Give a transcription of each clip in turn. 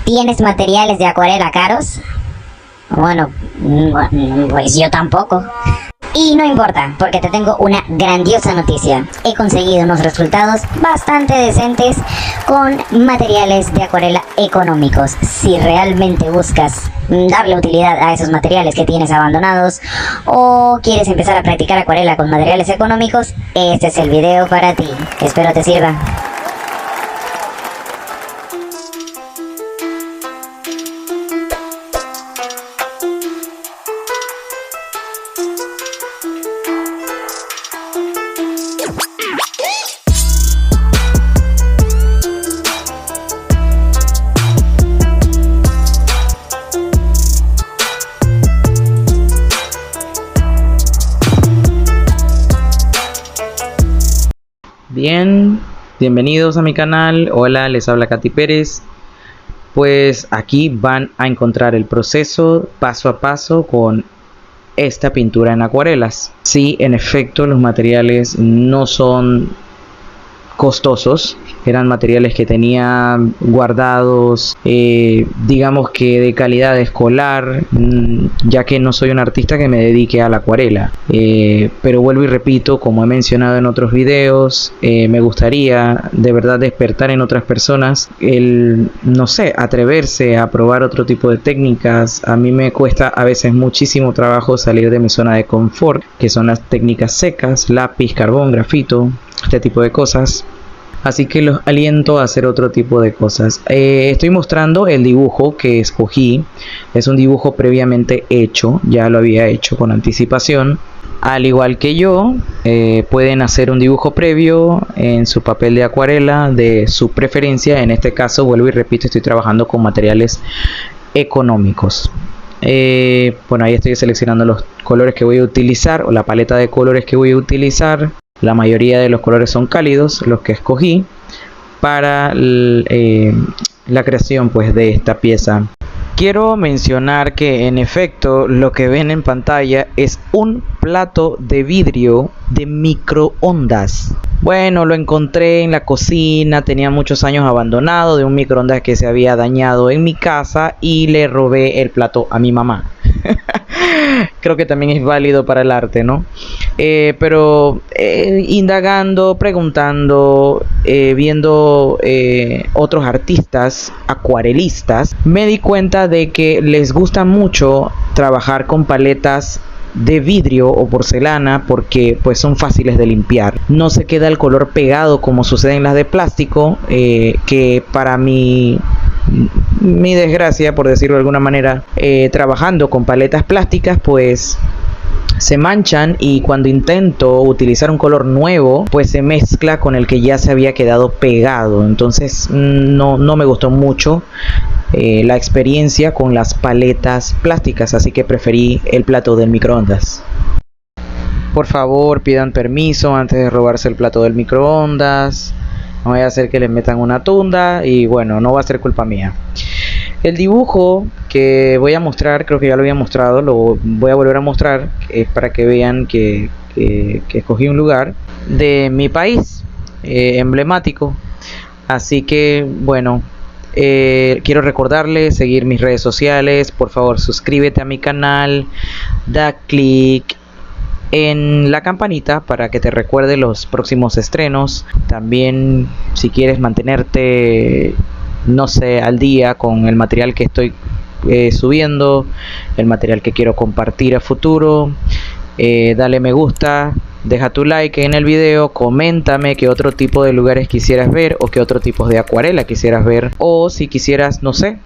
¿Tienes materiales de acuarela caros? Bueno, pues yo tampoco. Y no importa, porque te tengo una grandiosa noticia. He conseguido unos resultados bastante decentes con materiales de acuarela económicos. Si realmente buscas darle utilidad a esos materiales que tienes abandonados o quieres empezar a practicar acuarela con materiales económicos, este es el video para ti. Espero te sirva. Bien, bienvenidos a mi canal. Hola, les habla Katy Pérez. Pues aquí van a encontrar el proceso paso a paso con esta pintura en acuarelas. Sí, en efecto, los materiales no son costosos, eran materiales que tenía guardados, digamos que de calidad escolar, ya que no soy un artista que me dedique a la acuarela, pero vuelvo y repito, como he mencionado en otros videos, me gustaría de verdad despertar en otras personas el, no sé, atreverse a probar otro tipo de técnicas. A mí me cuesta a veces muchísimo trabajo salir de mi zona de confort, que son las técnicas secas, lápiz, carbón, grafito, este tipo de cosas. Así que los aliento a hacer otro tipo de cosas. Estoy mostrando el dibujo que escogí. Es un dibujo previamente hecho, ya lo había hecho con anticipación. Al igual que yo, pueden hacer un dibujo previo en su papel de acuarela de su preferencia. En este caso, vuelvo y repito, estoy trabajando con materiales económicos. Bueno, ahí estoy seleccionando los colores que voy a utilizar, o la paleta de colores que voy a utilizar. La mayoría de los colores son cálidos, los que escogí para la creación pues de esta pieza. Quiero mencionar que en efecto lo que ven en pantalla es un plato de vidrio de microondas. Bueno, lo encontré en la cocina, tenía muchos años abandonado, de un microondas que se había dañado en mi casa, y le robé el plato a mi mamá. Creo que también es válido para el arte, ¿no? Pero indagando, preguntando, viendo otros artistas acuarelistas, me di cuenta de que les gusta mucho trabajar con paletas de vidrio o porcelana, porque pues son fáciles de limpiar, no se queda el color pegado como sucede en las de plástico, que para mi desgracia, por decirlo de alguna manera, trabajando con paletas plásticas pues se manchan, y cuando intento utilizar un color nuevo pues se mezcla con el que ya se había quedado pegado. Entonces no me gustó mucho la experiencia con las paletas plásticas, así que preferí el plato del microondas. Por favor, pidan permiso antes de robarse el plato del microondas. No vaya a hacer que le metan una tunda y bueno, no va a ser culpa mía. El dibujo que voy a mostrar, creo que ya lo había mostrado, lo voy a volver a mostrar, para que vean que escogí un lugar de mi país emblemático. Así que bueno, quiero recordarles seguir mis redes sociales. Por favor, suscríbete a mi canal, da clic en la campanita para que te recuerde los próximos estrenos. También, si quieres mantenerte, no sé, al día con el material que estoy subiendo, el material que quiero compartir a futuro, dale me gusta, deja tu like en el video, coméntame qué otro tipo de lugares quisieras ver, o qué otro tipo de acuarela quisieras ver, o si quisieras, no sé,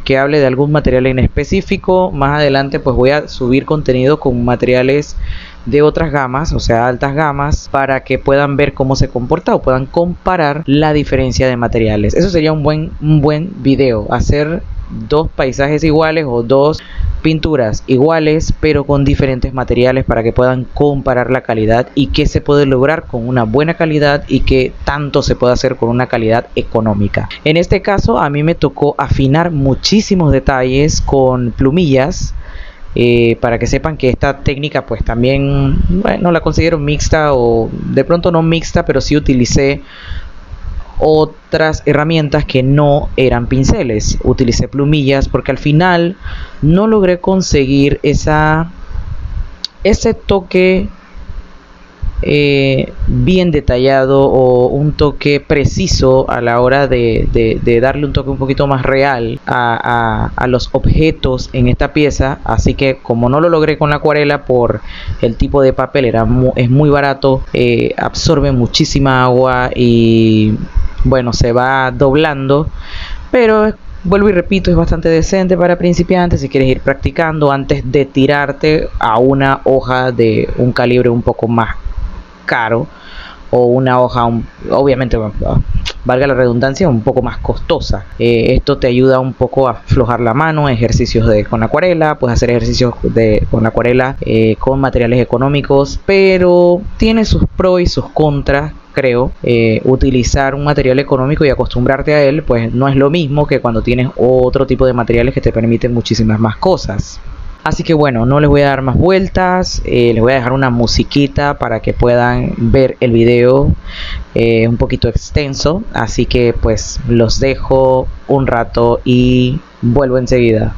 que hable de algún material en específico. Más adelante pues voy a subir contenido con materiales de otras gamas, o sea, altas gamas, para que puedan ver cómo se comporta o puedan comparar la diferencia de materiales. Eso sería un buen video, hacer dos paisajes iguales o dos pinturas iguales pero con diferentes materiales, para que puedan comparar la calidad y qué se puede lograr con una buena calidad y qué tanto se puede hacer con una calidad económica. En este caso a mí me tocó afinar muchísimos detalles con plumillas, para que sepan que esta técnica pues también, bueno, la considero mixta, o de pronto no mixta, pero sí utilicé otras herramientas que no eran pinceles. Utilicé plumillas porque al final no logré conseguir ese toque bien detallado o un toque preciso a la hora de darle un toque un poquito más real a los objetos en esta pieza. Así que como no lo logré con la acuarela por el tipo de papel, es muy barato, absorbe muchísima agua y bueno, se va doblando, pero vuelvo y repito, es bastante decente para principiantes si quieres ir practicando antes de tirarte a una hoja de un calibre un poco más caro o una hoja obviamente, valga la redundancia, un poco más costosa. Esto te ayuda un poco a aflojar la mano, ejercicios con acuarela, puedes hacer ejercicios con acuarela con materiales económicos, pero tiene sus pros y sus contras. Creo, utilizar un material económico y acostumbrarte a él, pues no es lo mismo que cuando tienes otro tipo de materiales que te permiten muchísimas más cosas. Así que bueno, no les voy a dar más vueltas, les voy a dejar una musiquita para que puedan ver el video un poquito extenso. Así que pues los dejo un rato y vuelvo enseguida.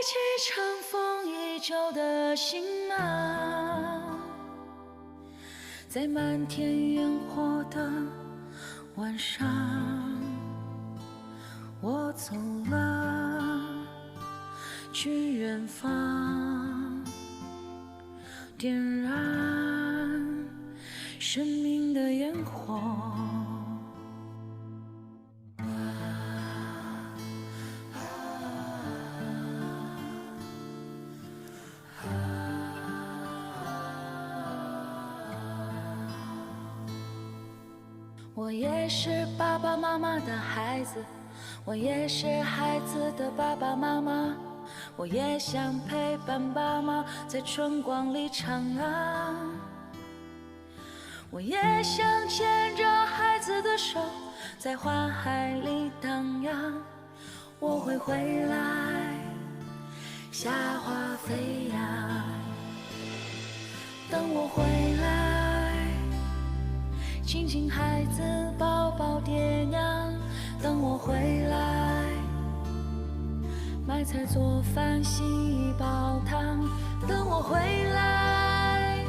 起尘封已久的心啊，在漫天烟火的晚上，我走了，去远方，点燃生命的烟火。我也是爸爸妈妈的孩子，我也是孩子的爸爸妈妈，我也想陪伴爸妈在春光里徜徉，我也想牵着孩子的手在花海里荡漾。我会回来，夏花飞扬，等我回来，亲亲孩子，抱抱爹娘。等我回来，买菜做饭，洗衣煲汤。等我回来，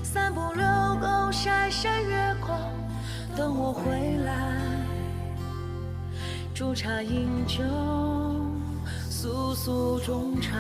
散步遛狗，晒晒月光。等我回来，煮茶饮酒，诉诉衷肠。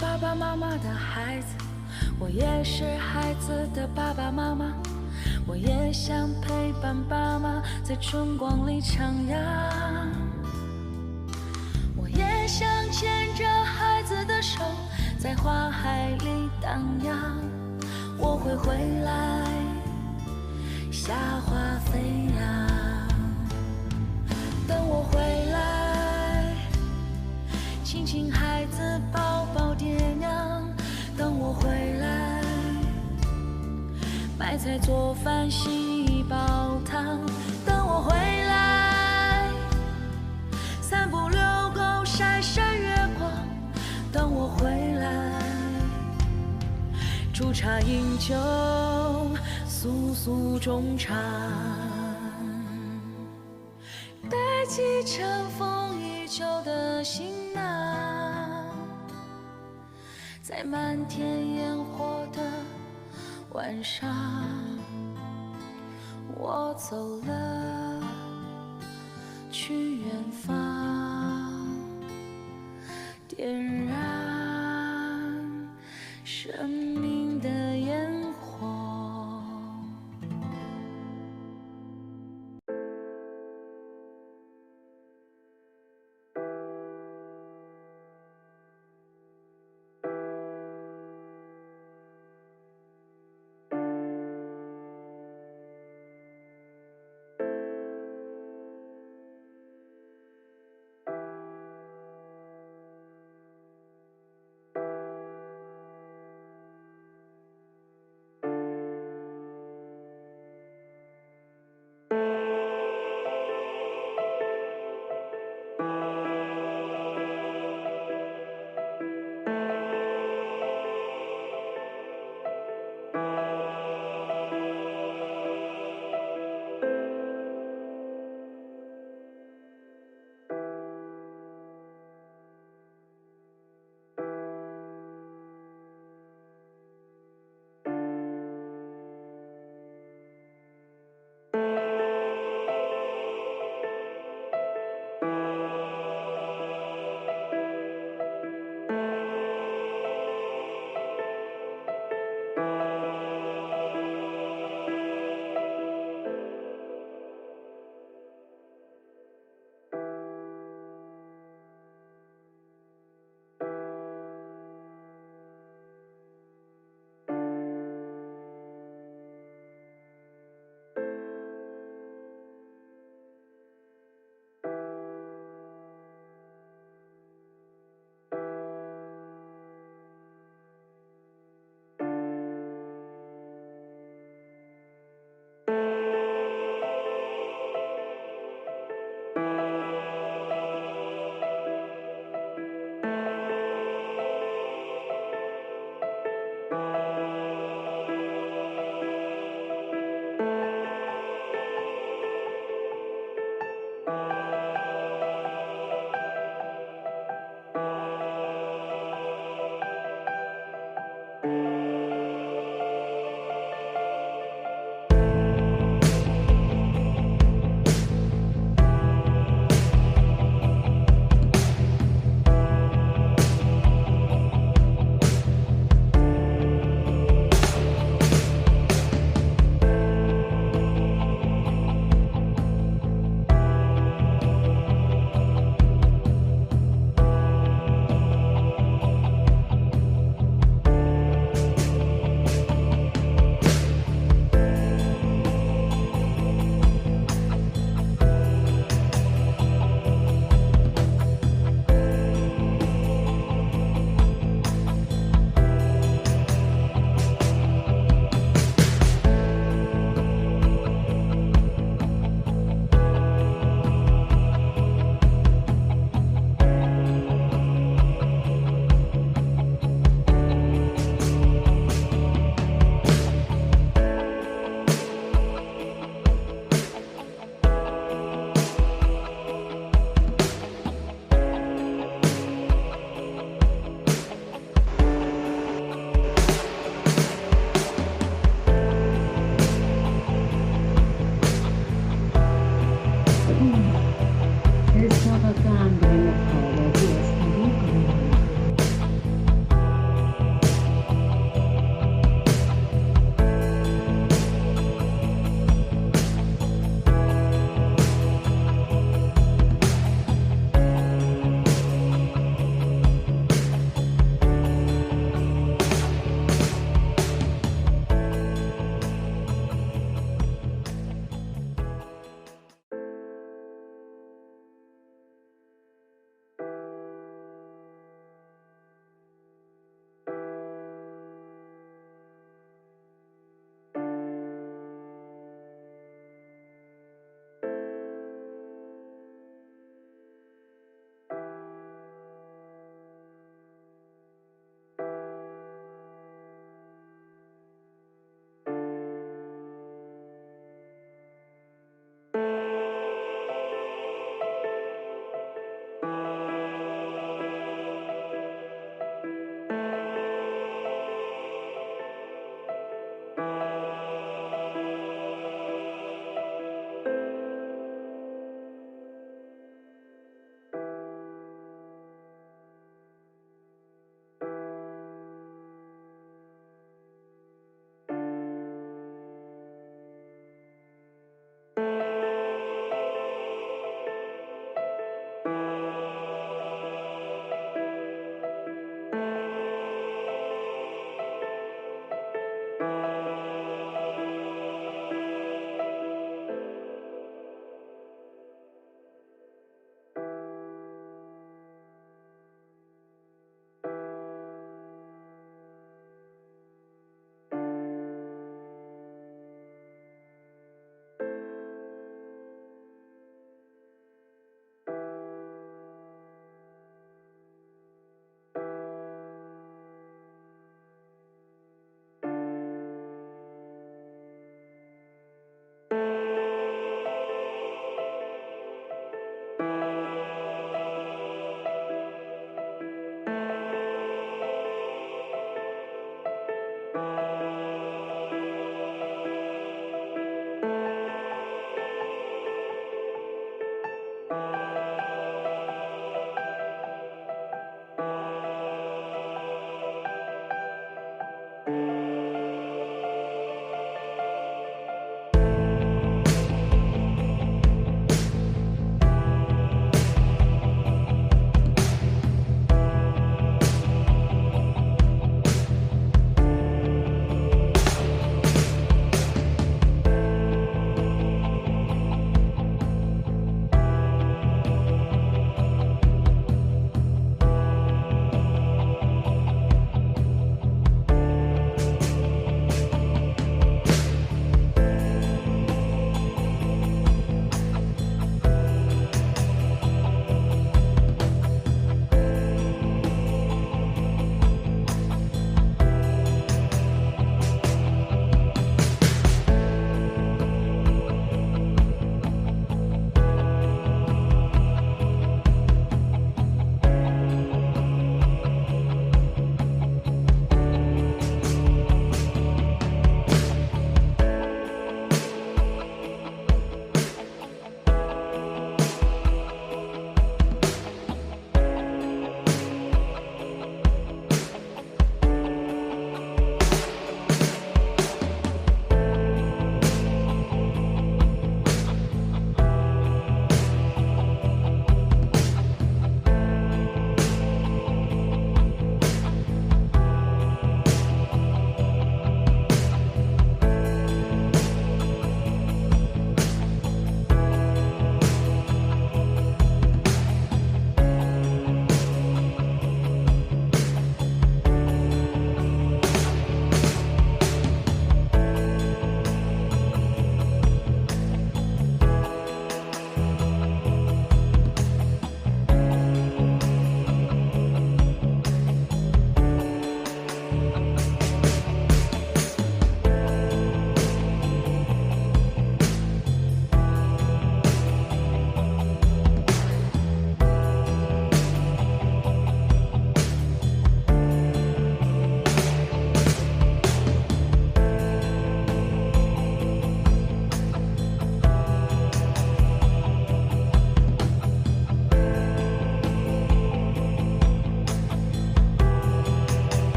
爸爸妈妈的孩子，我也是孩子的爸爸妈妈，我也想陪伴爸妈在春光里徜徉，我也想牵着孩子的手在花海里荡漾。我会回来，夏花飞扬，等我回来，亲亲孩子，抱抱爹娘。等我回来，买菜做饭，洗衣煲汤。等我回来，散步遛狗，晒晒月光。等我回来，煮茶饮酒，诉诉衷肠。带起尘封已久的心啊，在漫天烟火的晚上，我走了，去远方，点燃生命的烟火。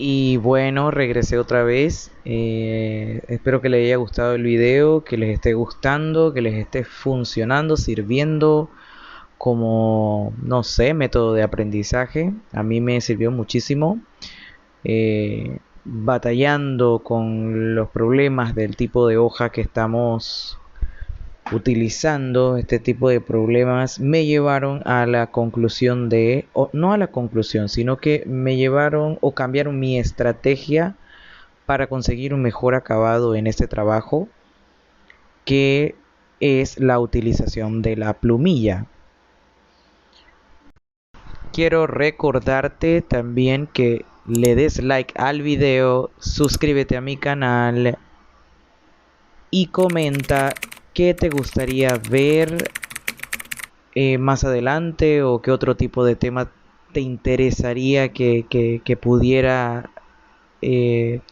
Y bueno, regresé otra vez. Espero que les haya gustado el video, que les esté gustando, que les esté funcionando, sirviendo como, no sé, método de aprendizaje. A mí me sirvió muchísimo. Batallando con los problemas del tipo de hoja que estamos utilizando, este tipo de problemas me llevaron a la conclusión de, o no a la conclusión, sino que me llevaron o cambiaron mi estrategia para conseguir un mejor acabado en este trabajo, que es la utilización de la plumilla. Quiero recordarte también que le des like al video, suscríbete a mi canal y comenta qué te gustaría ver más adelante o qué otro tipo de tema te interesaría que pudiera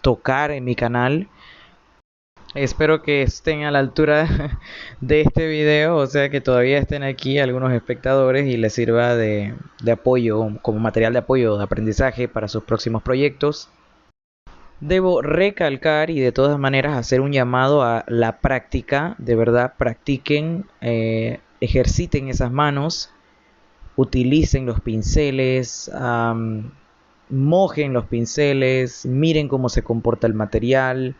tocar en mi canal. Espero que estén a la altura de este video, o sea que todavía estén aquí algunos espectadores y les sirva de apoyo, como material de apoyo, de aprendizaje para sus próximos proyectos. Debo recalcar y de todas maneras hacer un llamado a la práctica. De verdad, practiquen, ejerciten esas manos, utilicen los pinceles, mojen los pinceles, miren cómo se comporta el material,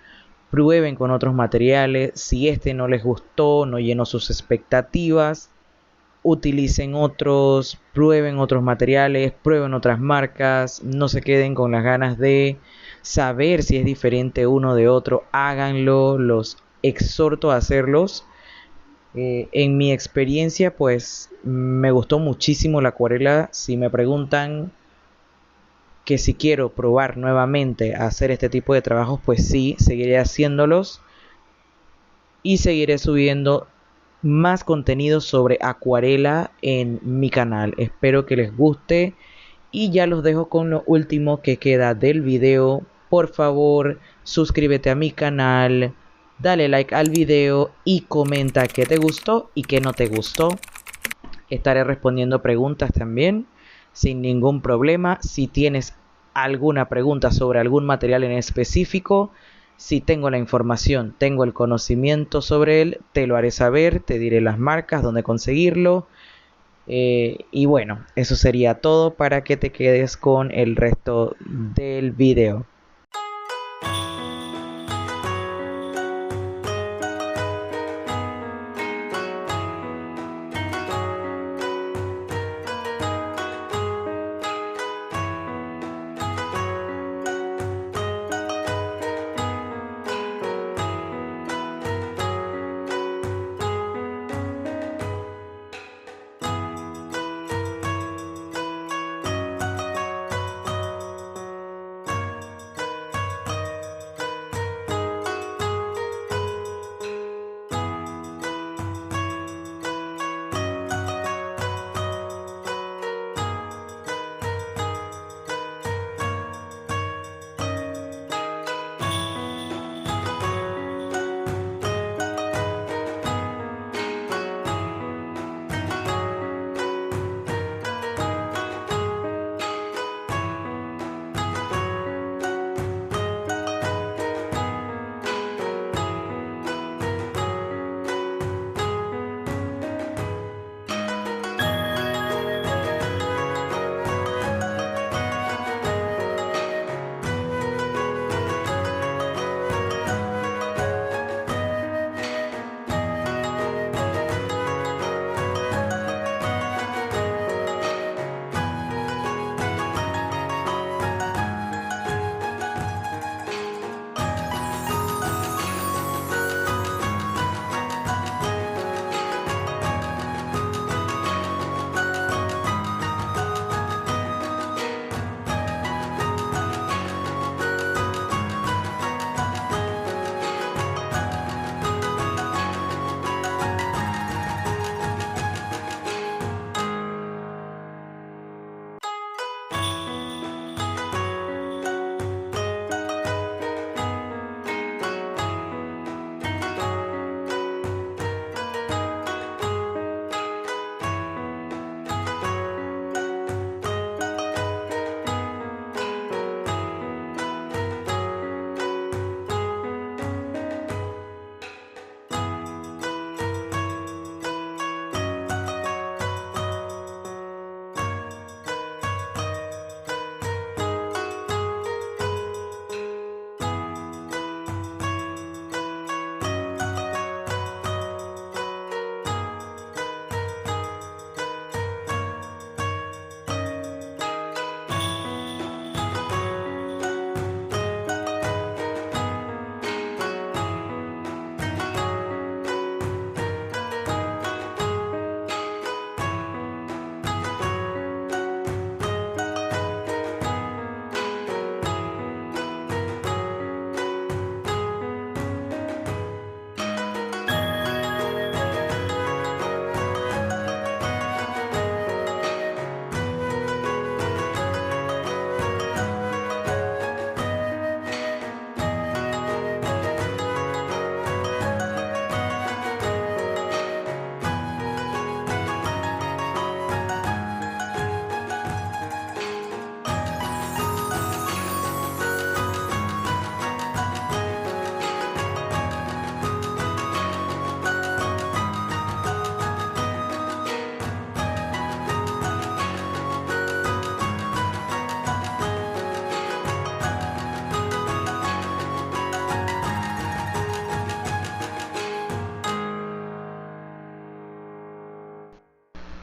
prueben con otros materiales. Si este no les gustó, no llenó sus expectativas, utilicen otros, prueben otros materiales, prueben otras marcas, no se queden con las ganas de saber si es diferente uno de otro, háganlo, los exhorto a hacerlos. En mi experiencia, pues me gustó muchísimo la acuarela. Si me preguntan que si quiero probar nuevamente a hacer este tipo de trabajos, pues sí, seguiré haciéndolos y seguiré subiendo más contenido sobre acuarela en mi canal. Espero que les guste y ya los dejo con lo último que queda del video. Por favor, suscríbete a mi canal, dale like al video y comenta qué te gustó y qué no te gustó. Estaré respondiendo preguntas también sin ningún problema. Si tienes alguna pregunta sobre algún material en específico, si tengo la información, tengo el conocimiento sobre él, te lo haré saber, te diré las marcas, dónde conseguirlo. Y bueno, eso sería todo para que te quedes con el resto del video.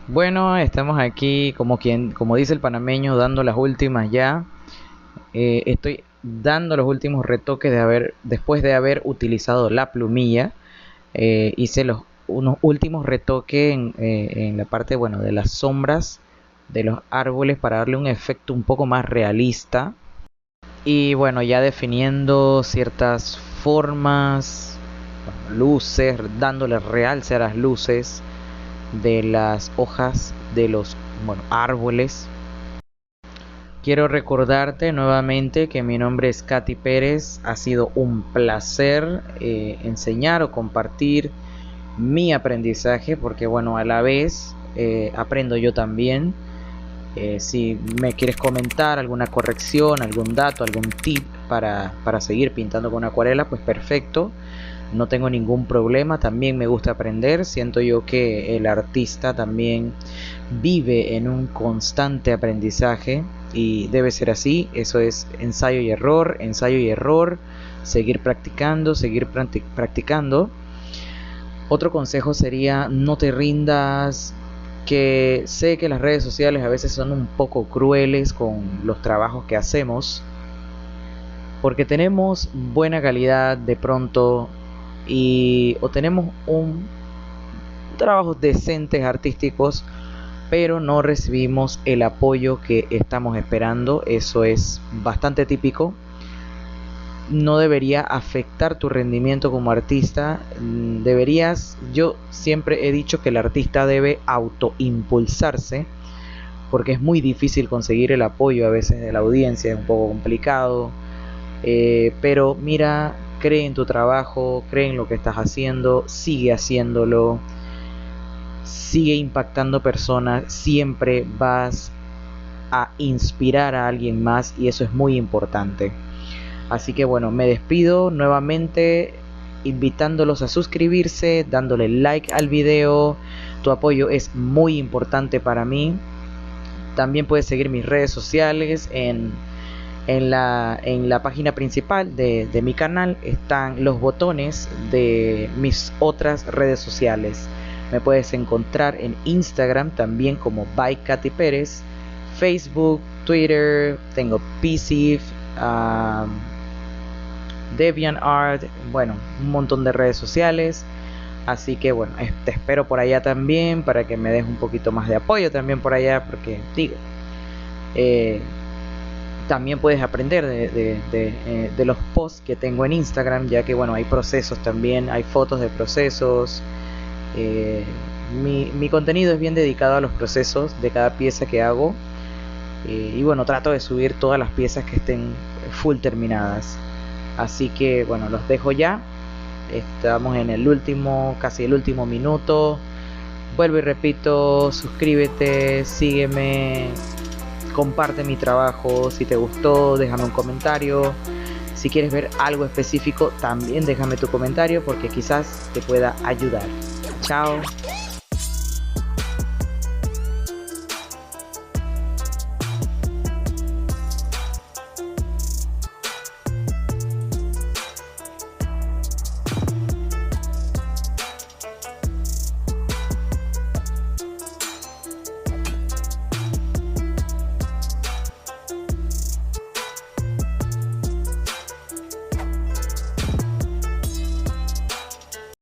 Bueno, estamos aquí como dice el panameño, dando las últimas ya. Estoy dando los últimos retoques después de haber utilizado la plumilla. Hice unos últimos retoques en la parte, bueno, de las sombras de los árboles para darle un efecto un poco más realista. Y bueno, ya definiendo ciertas formas, luces, dándole realce a las luces de las hojas de los, bueno, árboles. Quiero recordarte nuevamente que mi nombre es Katy Pérez. Ha sido un placer enseñar o compartir mi aprendizaje, porque bueno, a la vez aprendo yo también. Si me quieres comentar alguna corrección, algún dato, algún tip para seguir pintando con acuarela, pues perfecto. No tengo ningún problema, también me gusta aprender. Siento yo que el artista también vive en un constante aprendizaje y debe ser así. Eso es ensayo y error, seguir practicando. Otro consejo sería: no te rindas, que sé que las redes sociales a veces son un poco crueles con los trabajos que hacemos, porque tenemos buena calidad de pronto o tenemos un trabajos decentes artísticos, pero no recibimos el apoyo que estamos esperando. Eso es bastante típico. No debería afectar tu rendimiento como artista. Yo siempre he dicho que el artista debe autoimpulsarse, porque es muy difícil conseguir el apoyo a veces de la audiencia, es un poco complicado. Pero mira, cree en tu trabajo, cree en lo que estás haciendo, sigue haciéndolo, sigue impactando personas, siempre vas a inspirar a alguien más y eso es muy importante. Así que bueno, me despido nuevamente invitándolos a suscribirse, dándole like al video. Tu apoyo es muy importante para mí. También puedes seguir mis redes sociales en la página principal de mi canal. Están los botones de mis otras redes sociales. Me puedes encontrar en Instagram también como by Katy Pérez, Facebook, Twitter, tengo PCF, DeviantArt, bueno, un montón de redes sociales. Así que bueno, te espero por allá también para que me des un poquito más de apoyo también por allá, porque digo, también puedes aprender de los posts que tengo en Instagram, ya que bueno, hay procesos también, hay fotos de procesos. Mi contenido es bien dedicado a los procesos de cada pieza que hago. Y bueno, trato de subir todas las piezas que estén full terminadas. Así que bueno, los dejo ya. Estamos en casi el último minuto. Vuelvo y repito, suscríbete, sígueme, comparte mi trabajo. Si te gustó, déjame un comentario. Si quieres ver algo específico, también déjame tu comentario, porque quizás te pueda ayudar. Chao.